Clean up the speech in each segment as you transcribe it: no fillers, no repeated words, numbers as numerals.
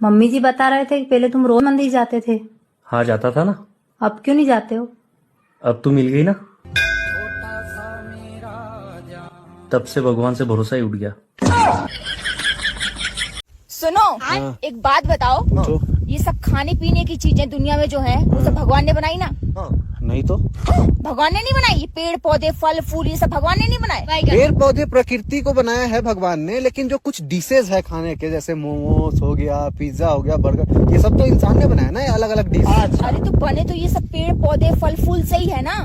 Mummy जी बता रहे थे कि पहले तुम रोज मंदिर जाते थे। हाँ जाता था ना। अब क्यों नहीं जाते हो? अब तू मिल गई ना, तब से भगवान से भरोसा ही उठ गया। सुनो, एक बात बताओ, ये सब खाने पीने की चीजें दुनिया में जो है वो सब भगवान ने बनाई ना? नहीं तो भगवान ने नहीं बनाई। ये पेड़ पौधे फल फूल ये सब भगवान ने नहीं बनाए। पेड़ पौधे प्रकृति को बनाया है भगवान ने, लेकिन जो कुछ डिशेज है खाने के, जैसे मोमोज हो गया, पिज्जा हो गया, बर्गर, ये सब तो इंसान ने बनाया ना, अलग अलग डिश। अरे तो बने तो ये सब पेड़ पौधे फल फूल से ही है ना?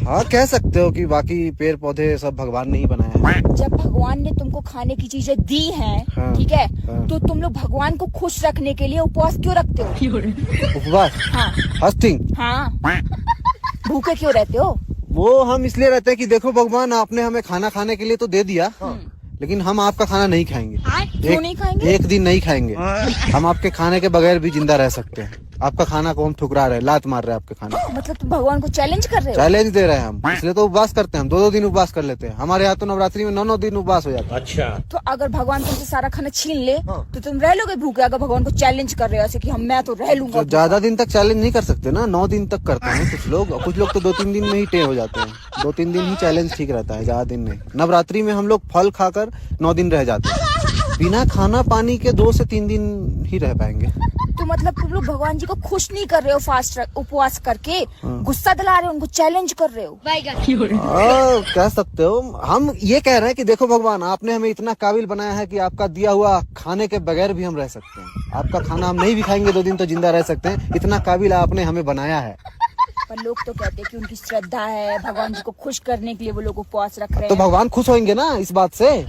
हाँ कह सकते हो कि बाकी पेड़ पौधे सब भगवान ने ही बनाया है। जब भगवान ने तुमको खाने की चीजें दी हैं, हाँ, ठीक है, हाँ। तो तुम लोग भगवान को खुश रखने के लिए उपवास क्यों रखते हो? उपवास, हाँ फास्टिंग, हाँ, भूखे क्यों रहते हो? वो हम इसलिए रहते हैं कि देखो भगवान आपने हमें खाना खाने के लिए तो दे दिया, लेकिन हम आपका खाना नहीं खाएंगे। क्यों नहीं खाएंगे? एक दिन नहीं खाएंगे। हम आपके खाने के बगैर भी जिंदा रह सकते हैं। आपका खाना को हम ठुकरा रहे हैं, लात मार रहे हैं आपके खाने। मतलब तुम भगवान को चैलेंज कर रहे हो? चैलेंज दे रहे हैं हम, इसलिए तो उपवास करते हैं हम। 2-2 दिन उपवास कर लेते हैं। हमारे यहाँ तो नवरात्रि में 9-9 दिन उपवास हो जाता है। अच्छा, तो अगर भगवान तुमसे सारा खाना छीन ले तो तुम रह लोगे भूखे? अगर भगवान को चैलेंज कर रहे हो ऐसे कि मैं तो रह लूंगा। तो ज्यादा दिन तक चैलेंज नहीं कर सकते ना, 9 दिन तक करते हैं कुछ लोग, और कुछ लोग तो 2-3 दिन में ही टे हो जाते हैं। 2-3 दिन ही चैलेंज ठीक रहता है, ज्यादा दिन नहीं। नवरात्रि में हम लोग फल खाकर 9 दिन रह जाते हैं। बिना खाना पानी के 2 से 3 दिन ही रह पाएंगे। तो मतलब तुम लोग भगवान जी को खुश नहीं कर रहे हो फास्ट उपवास करके, गुस्सा दिला रहे हो, उनको चैलेंज कर रहे हो। कह सकते हो। हम ये कह रहे हैं कि देखो भगवान आपने हमें इतना काबिल बनाया है कि आपका दिया हुआ खाने के बगैर भी हम रह सकते हैं। आपका खाना हम नहीं भी खाएंगे 2 दिन तो जिंदा रह सकते हैं। इतना काबिल आपने हमें बनाया है। पर लोग तो कहते हैं कि उनकी श्रद्धा है, भगवान जी को खुश करने के लिए वो लोग उपवास रख रहे तो हैं। भगवान खुश होंगे ना इस बात से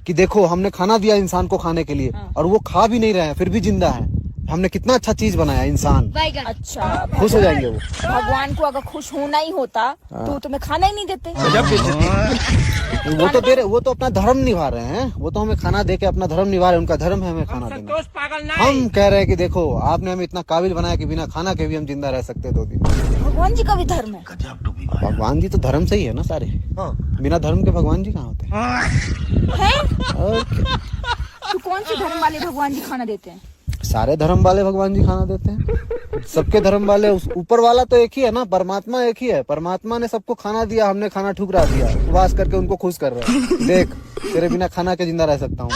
कि देखो हमने खाना दिया इंसान को खाने के लिए, और वो खा भी नहीं रहे हैं फिर भी जिंदा है। हमने कितना अच्छा चीज बनाया इंसान। अच्छा, खुश हो जाएंगे वो। भगवान को अगर खुश होना ही होता तो तुम्हें खाना ही नहीं देते। वो तो दे रहे, वो तो अपना धर्म निभा रहे हैं। वो तो हमें खाना दे के अपना धर्म निभा रहे हैं। उनका धर्म है हमें खाना देना। हम कह रहे हैं कि देखो आपने हमें इतना काबिल बनाया कि बिना खाना के भी हम जिंदा रह सकते हैं 2 दिन। भगवान जी का भी धर्म है। भगवान जी तो धर्म से ही है ना सारे। बिना धर्म के भगवान जी कहाँ होते हैं? और तो कौन से धर्म वाले भगवान जी खाना देते हैं? सारे धर्म वाले भगवान जी खाना देते हैं। सबके धर्म वाले, ऊपर वाला तो एक ही है ना, परमात्मा एक ही है। परमात्मा ने सबको खाना दिया, हमने खाना ठुकरा दिया। उपवास करके उनको खुश कर रहे हैं। देख तेरे बिना खाना के जिंदा रह सकता हूँ।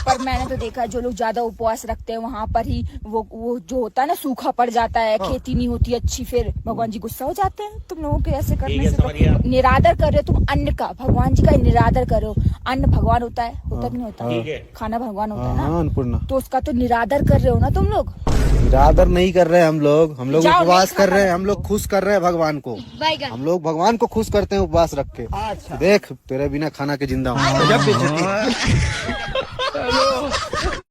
पर मैंने तो देखा जो लोग ज्यादा उपवास रखते हैं वहाँ पर ही वो जो होता है ना, सूखा पड़ जाता है, खेती नहीं होती अच्छी, फिर भगवान जी गुस्सा हो जाते हैं तुम लोगों के ऐसे करने से। निरादर कर रहे हो तुम अन्न का, भगवान जी का निरादर करो। अन्न भगवान होता है, होता नहीं होता? खाना भगवान होता है ना, अन्नपूर्णा। तो उसका तो निरादर कर रहे हो ना तुम लोग। निरादर नहीं कर रहे हैं हम लोग जाओ, उपवास नहीं कर रहे हैं। खाता। हम लोग खुश कर रहे हैं भगवान को। हम लोग भगवान को खुश करते हैं उपवास रख के। देख तेरे बिना खाना के जिंदा हूँ।